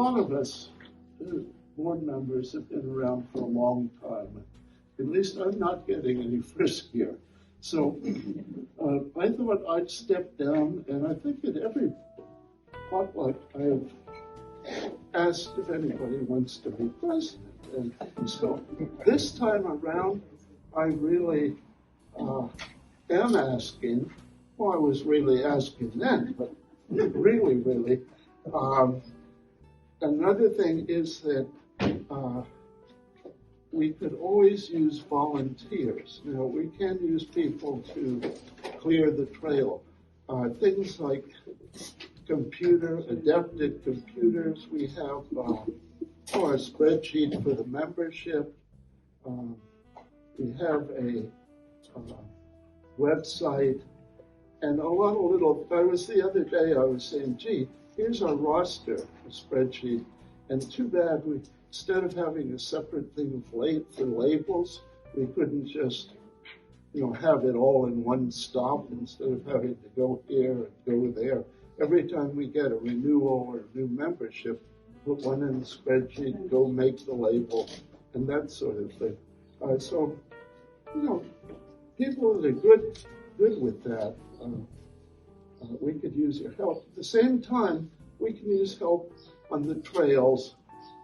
lot of us board members have been around for a long time. At least I'm not getting any friskier. So I thought I'd step down, and I think at every potluck I have asked if anybody wants to be president. And so this time around, I really am asking. Well, I was really asking then, but really. Another thing is that we could always use volunteers. Now, we can use people to clear the trail. Things like adapted computers. We have a spreadsheet for the membership. We have a website. And a lot of the other day I was saying, gee, here's our roster, a spreadsheet. And too bad instead of having a separate thing for labels, we couldn't just, have it all in one stop instead of having to go here and go there. Every time we get a renewal or a new membership, put one in the spreadsheet, go make the label, and that sort of thing. So, people that are good with that, we could use your help. At the same time, we can use help on the trails.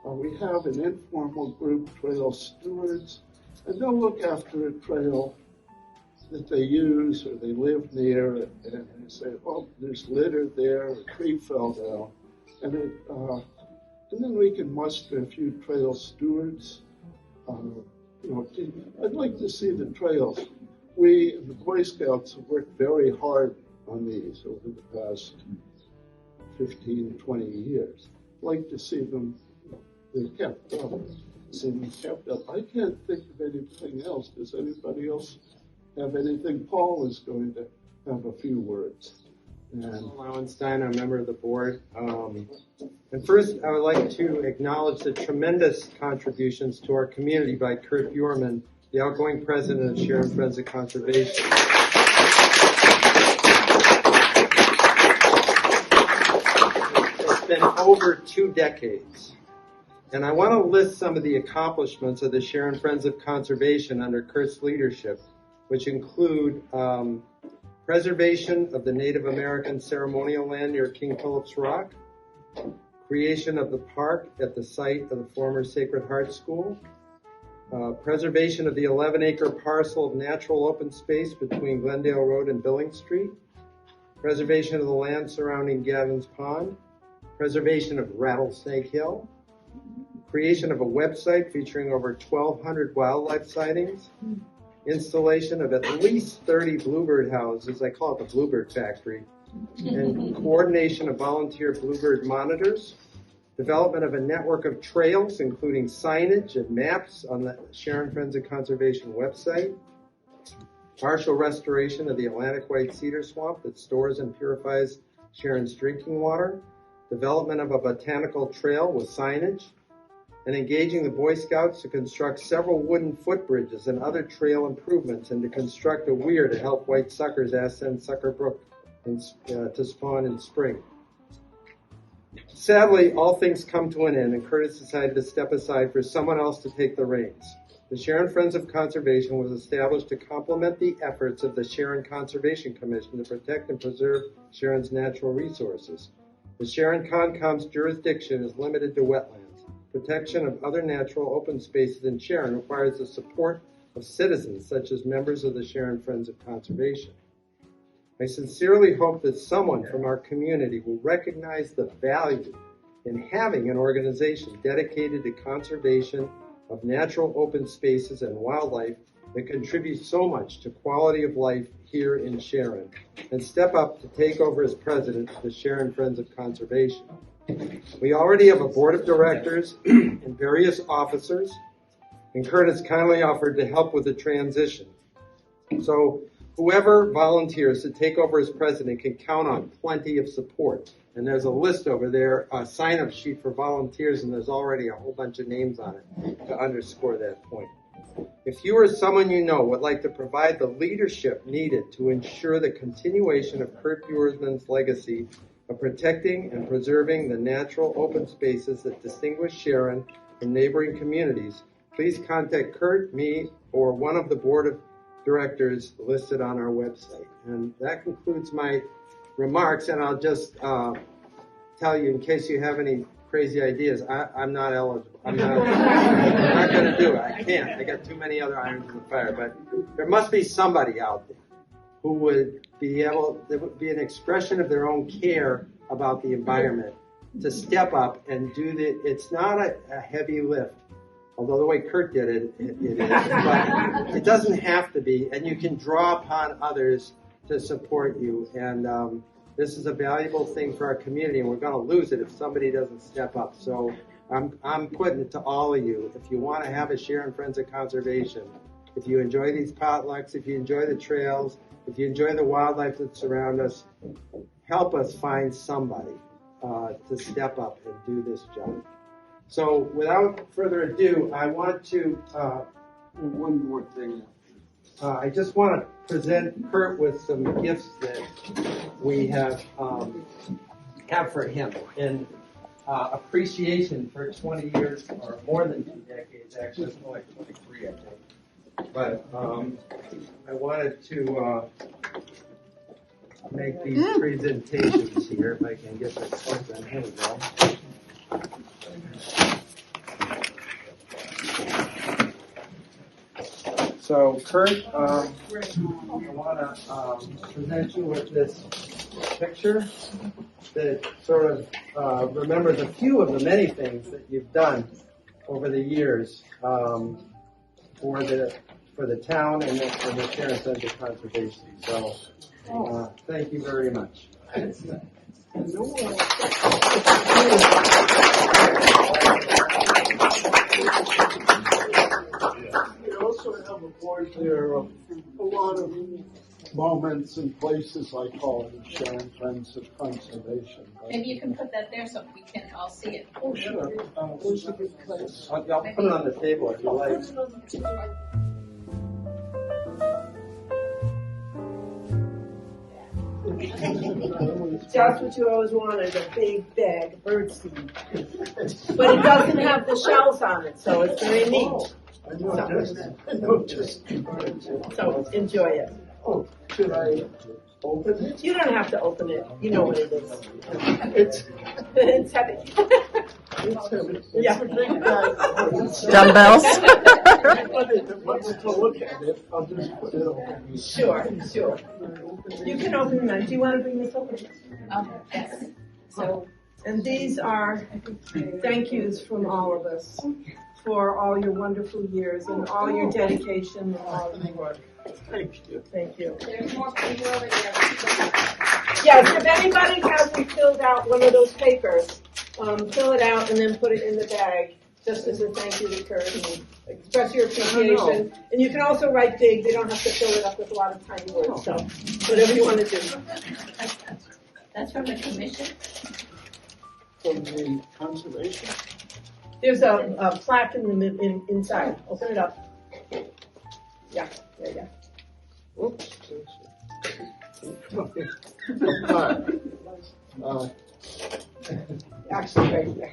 We have an informal group, trail stewards, and they'll look after a trail that they use or they live near, and they say, oh, there's litter there, a tree fell down. And then we can muster a few trail stewards. I'd like to see the trails. We, the Boy Scouts, have worked very hard on these over the past 15, 20 years. I'd like to see them kept up. I can't think of anything else. Does anybody else have anything? Paul is going to have a few words. Paul Lowenstein, I'm a member of the board. And first, I would like to acknowledge the tremendous contributions to our community by Kurt Bjorman, the outgoing president of Sharon Friends of Conservation. It's been over 2 decades. And I want to list some of the accomplishments of the Sharon Friends of Conservation under Kurt's leadership, which include preservation of the Native American ceremonial land near King Philip's Rock, creation of the park at the site of the former Sacred Heart School, preservation of the 11-acre parcel of natural open space between Glendale Road and Billings Street, preservation of the land surrounding Gavin's Pond, preservation of Rattlesnake Hill, creation of a website featuring over 1,200 wildlife sightings, installation of at least 30 bluebird houses, I call it the Bluebird Factory, and coordination of volunteer bluebird monitors, development of a network of trails, including signage and maps on the Sharon Friends of Conservation website, partial restoration of the Atlantic White Cedar Swamp that stores and purifies Sharon's drinking water, development of a botanical trail with signage, and engaging the Boy Scouts to construct several wooden footbridges and other trail improvements, and to construct a weir to help white suckers ascend Sucker Brook to spawn in spring. Sadly, all things come to an end, and Curtis decided to step aside for someone else to take the reins. The Sharon Friends of Conservation was established to complement the efforts of the Sharon Conservation Commission to protect and preserve Sharon's natural resources. The Sharon Concom's jurisdiction is limited to wetlands. Protection of other natural open spaces in Sharon requires the support of citizens, such as members of the Sharon Friends of Conservation. I sincerely hope that someone from our community will recognize the value in having an organization dedicated to conservation of natural open spaces and wildlife that contributes so much to quality of life here in Sharon, and step up to take over as president of the Sharon Friends of Conservation. We already have a board of directors and various officers, and Kurt has kindly offered to help with the transition. So whoever volunteers to take over as president can count on plenty of support. And there's a list over there, a sign-up sheet for volunteers, and there's already a whole bunch of names on it to underscore that point. If you or someone you know would like to provide the leadership needed to ensure the continuation of Kurt Bjorman's legacy of protecting and preserving the natural open spaces that distinguish Sharon from neighboring communities, please contact Kurt, me, or one of the board of directors listed on our website. And that concludes my remarks, and I'll just tell you, in case you have any crazy ideas, I'm not eligible. I'm not going to do it. I can't. I got too many other irons in the fire. But there must be somebody out there who would be able, there would be an expression of their own care about the environment to step up and do it's not a heavy lift. Although the way Kurt did it, it is. But it doesn't have to be, and you can draw upon others to support you. And this is a valuable thing for our community, and we're going to lose it if somebody doesn't step up. So I'm putting it to all of you. If you want to have a Sharon Friends of Conservation, if you enjoy these potlucks, if you enjoy the trails, if you enjoy the wildlife that surround us, help us find somebody to step up and do this job. So without further ado, I want to One more thing. I just want to present Kurt with some gifts that we have for him in appreciation for 20 years, or more than 2 decades, actually. It's more like 23, I think. But I wanted to make these presentations here, if I can get this open. Here we go. So, Kurt, I want to present you with this picture that sort of remembers a few of the many things that you've done over the years for the town and for the Sharon Friends of Conservation. So, thank you very much. Also have a board there of a lot of moments and places I call them Sharon Friends of Conservation. Maybe you can put that there so we can all see it. Oh, sure. Where's the good place? I'll put it on the table if you like. Just what you always wanted, a big bag of birdseed. But it doesn't have the shells on it, so it's very neat. I know just. So enjoy it. Oh, should I open it? You don't have to open it. You know what it is. It's It's heavy. It's Yeah. a big bag. Dumbbells? Wants to look at it, I'll just put it on. Sure. You can open them. Do you want to bring this over? Yes. So, And these are thank yous from all of us for all your wonderful years and all your dedication and all your work. Thank you. Thank you. there's more paper over there. Yes, if anybody hasn't filled out one of those papers, fill it out and then put it in the bag, just as a thank you to Kurt, and express your appreciation. And you can also write big. They don't have to fill it up with a lot of tiny words. So whatever you want to do. That's from the commission. From the conservation? There's a plaque in the inside. Open it up. Yeah, there you go. Oops. Actually, right here.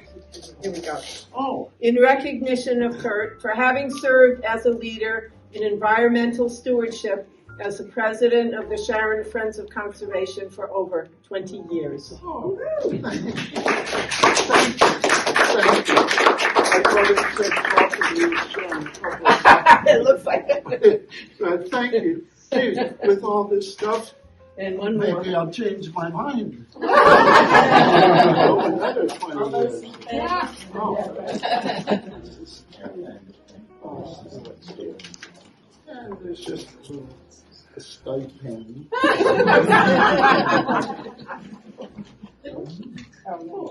Here we go. Oh, In recognition of Kurt for having served as a leader in environmental stewardship as the president of the Sharon Friends of Conservation for over 20 years. oh. Thank you. I thought it said property shown public. It looks like it. Thank you. Hey, with all this stuff, And one more. maybe I'll change my mind. Another 20 years. Yeah. And there's just a stipend. Oh,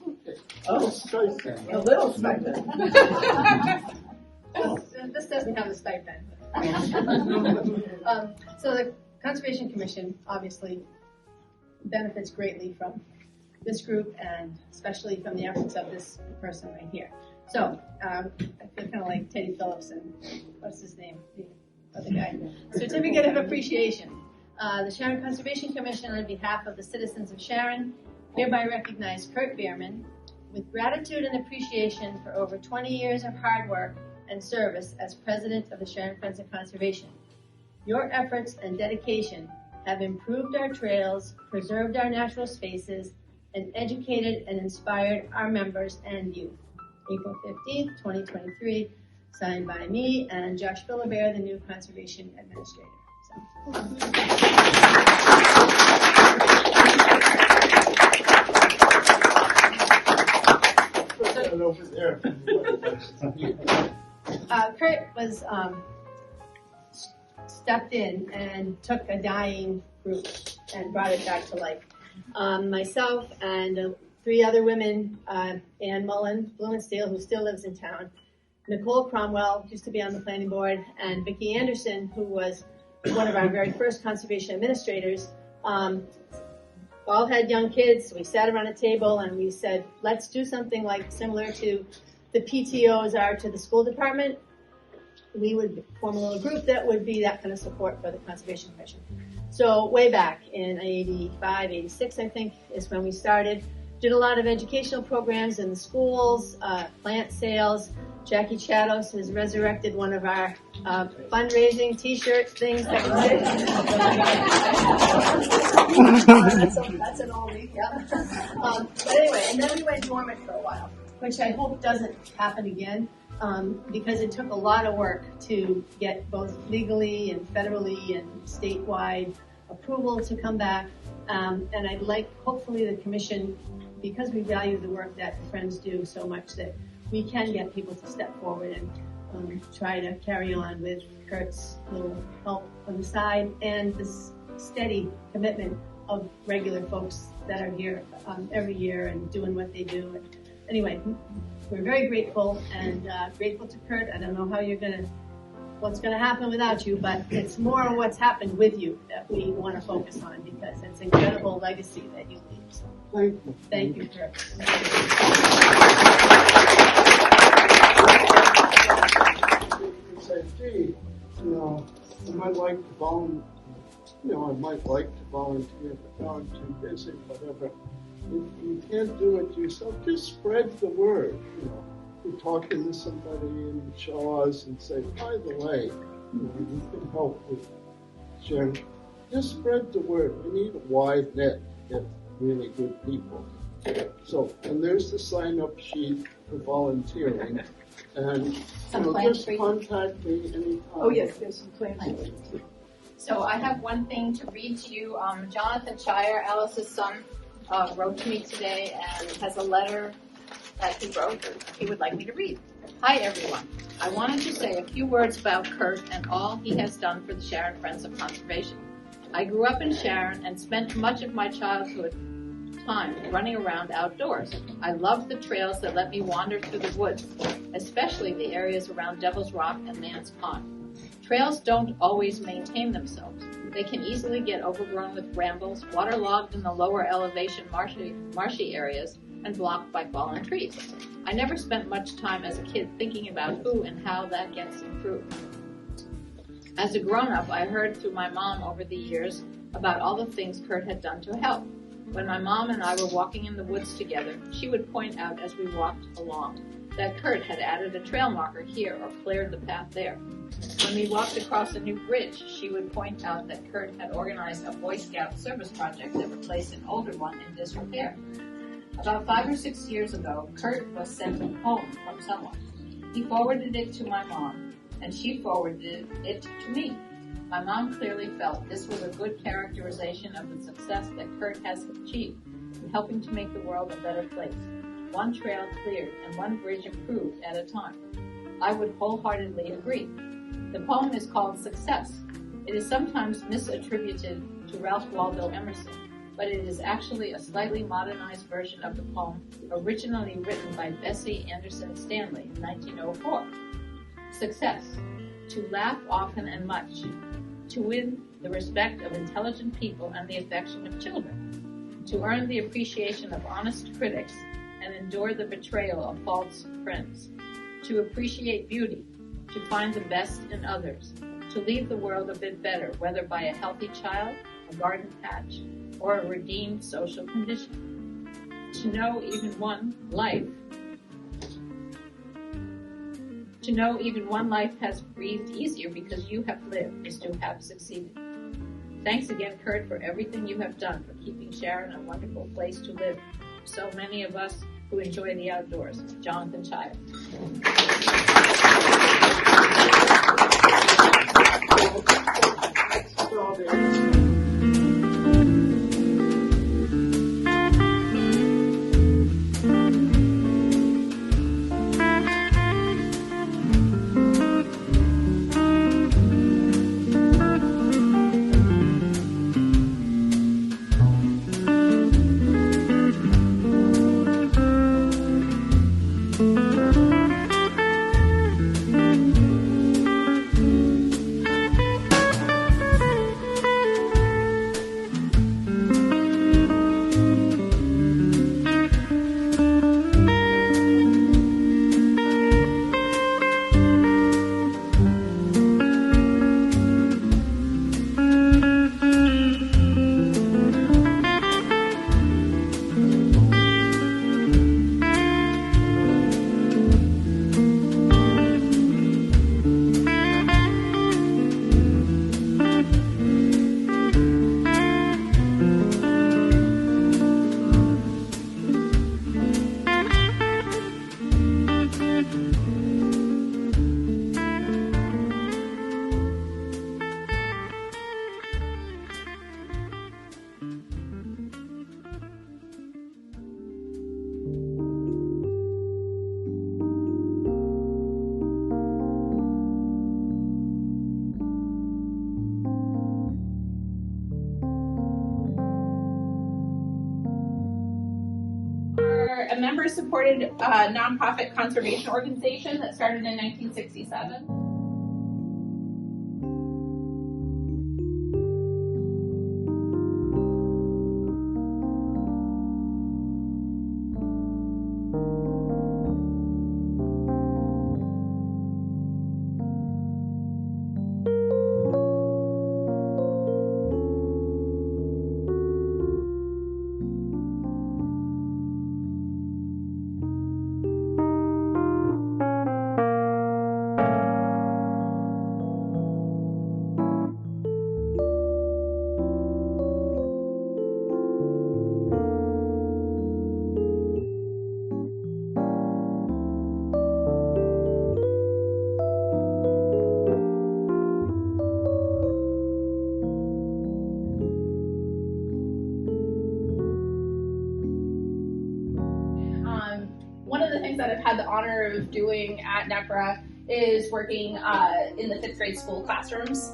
okay. A stipend. A little stipend. This doesn't have a stipend. So the Conservation Commission obviously benefits greatly from this group and especially from the efforts of this person right here. So I feel kind of like Teddy Phillips and what's his name, the other guy. Certificate of Appreciation. The Sharon Conservation Commission, on behalf of the citizens of Sharon, hereby recognize Kurt Bierman with gratitude and appreciation for over 20 years of hard work and service as president of the Sharon Friends of Conservation. Your efforts and dedication have improved our trails, preserved our natural spaces, and educated and inspired our members and youth. April 15th, 2023, signed by me and Josh Philibert, the new Conservation Administrator. Over there. Kurt was stepped in and took a dying group and brought it back to life. Myself and 3 other women, Ann Mullen, Blumensteel, who still lives in town, Nicole Cromwell, used to be on the planning board, and Vicki Anderson, who was one of our very first conservation administrators, all had young kids. We sat around a table and we said, let's do something like similar to the PTOs are to the school department. We would form a little group that would be that kind of support for the Conservation Commission. So way back in 85, 86, I think, is when we started. Did a lot of educational programs in the schools, plant sales. Jackie Chados has resurrected one of our fundraising T-shirt things that we did. That's an oldie, yeah. But anyway, and then we went dormant for a while, which I hope doesn't happen again, because it took a lot of work to get both legally and federally and statewide approval to come back. And I'd like, hopefully, the commission, because we value the work that the Friends do so much, that we can get people to step forward and try to carry on with Kurt's little help on the side and this steady commitment of regular folks that are here every year and doing what they do. And anyway, we're very grateful and grateful to Kurt. I don't know how what's gonna happen without you, but it's more what's happened with you that we want to focus on, because it's an incredible legacy that you leave. So, thank you, Kurt. Say, gee, I might like to volunteer. I might like to volunteer, but now I'm too busy. Whatever. If you can't do it yourself, just spread the word. You're talking to somebody in Shaw's and say, by the way, you can help with sharing. Just spread the word. We need a wide net to get really good people. So, and there's the sign-up sheet for volunteering. And just contact me anytime. Oh yes, there's some plans. So I have one thing to read to you. Jonathan Shire, Alice's son, wrote to me today and has a letter that he wrote that he would like me to read. Hi everyone. I wanted to say a few words about Kurt and all he has done for the Sharon Friends of Conservation. I grew up in Sharon and spent much of my childhood time running around outdoors. I loved the trails that let me wander through the woods, especially the areas around Devil's Rock and Man's Pond. Trails don't always maintain themselves. They can easily get overgrown with brambles, waterlogged in the lower elevation marshy areas, and blocked by fallen trees. I never spent much time as a kid thinking about who and how that gets improved. As a grown-up, I heard through my mom over the years about all the things Kurt had done to help. When my mom and I were walking in the woods together, she would point out as we walked along that Kurt had added a trail marker here or cleared the path there. When we walked across a new bridge, she would point out that Kurt had organized a Boy Scout service project that replaced an older one in disrepair. About 5 or 6 years ago, Kurt was sent a poem from someone. He forwarded it to my mom, and she forwarded it to me. My mom clearly felt this was a good characterization of the success that Kurt has achieved in helping to make the world a better place, one trail cleared and one bridge improved at a time. I would wholeheartedly agree. The poem is called Success. It is sometimes misattributed to Ralph Waldo Emerson, but it is actually a slightly modernized version of the poem originally written by Bessie Anderson Stanley in 1904. Success. To laugh often and much. To win the respect of intelligent people and the affection of children. To earn the appreciation of honest critics and endure the betrayal of false friends. To appreciate beauty. To find the best in others. To leave the world a bit better, whether by a healthy child, a garden patch, or a redeemed social condition. To know even one life has breathed easier because you have lived is to have succeeded. Thanks again, Kurt, for everything you have done for keeping Sharon a wonderful place to live. So many of us who enjoy the outdoors. Jonathan Child. A member-supported nonprofit conservation organization that started in 1967. One of the things that I've had the honor of doing at NEPRA is working in the 5th grade school classrooms.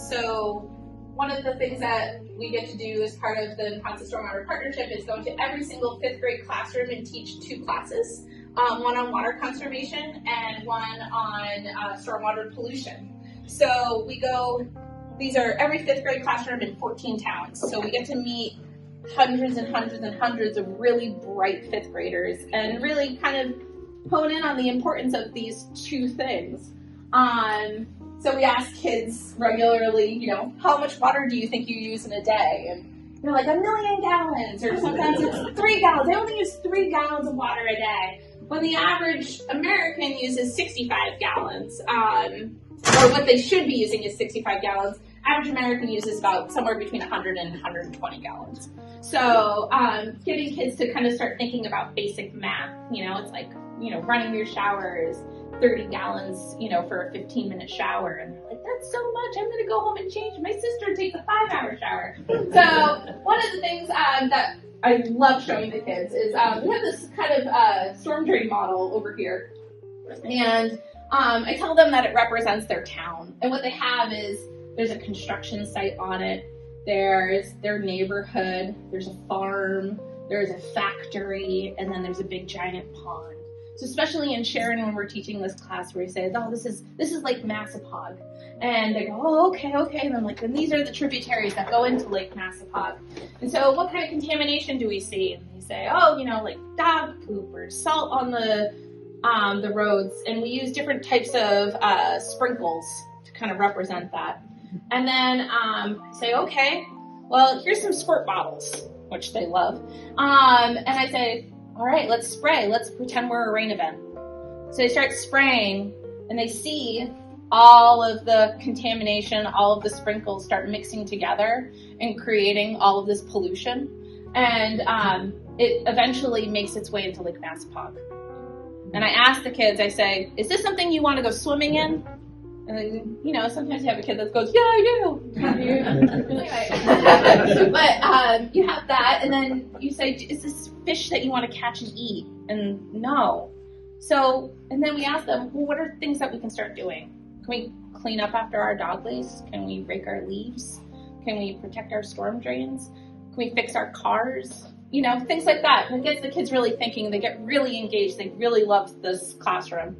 So one of the things that we get to do as part of the Neponset Stormwater Partnership is go into every single 5th grade classroom and teach 2 classes, one on water conservation and one on stormwater pollution. So we go, these are every 5th grade classroom in 14 towns. So we get to meet hundreds and hundreds and hundreds of really bright 5th graders and really kind of hone in on the importance of these 2 things. So we ask kids regularly, you know, how much water do you think you use in a day? And they're like 1 million gallons, or sometimes it's 3 gallons. They only use 3 gallons of water a day. When the average American uses 65 gallons, or what they should be using is 65 gallons. Average American uses about somewhere between 100 and 120 gallons. So getting kids to kind of start thinking about basic math, you know, it's like, you know, running your shower is 30 gallons, you know, for a 15-minute shower. And they're like, that's so much, I'm gonna go home and change. My sister takes a 5-hour shower. So one of the things that I love showing the kids is we have this kind of storm drain model over here. And I tell them that it represents their town. And what they have is there's a construction site on it, there's their neighborhood, there's a farm, there's a factory, and then there's a big giant pond. So especially in Sharon, when we're teaching this class, where we say, oh, this is Lake Massapog. And they go, oh, okay. And I'm like, and these are the tributaries that go into Lake Massapog. And so what kind of contamination do we see? And they say, oh, you know, like dog poop or salt on the roads. And we use different types of sprinkles to kind of represent that. And then say, okay, well, here's some squirt bottles, which they love. And I say, all right, let's spray. Let's pretend we're a rain event. So they start spraying, and they see all of the contamination, all of the sprinkles start mixing together and creating all of this pollution. And it eventually makes its way into Lake Massapog. And I ask the kids, I say, is this something you want to go swimming in? And then, you know, sometimes you have a kid that goes, yeah, I do. But you have that, and then you say, is this fish that you want to catch and eat? And no. So, and then we ask them, well, what are things that we can start doing? Can we clean up after our dog leaves? Can we rake our leaves? Can we protect our storm drains? Can we fix our cars? You know, things like that. It gets the kids really thinking. They get really engaged. They really love this classroom.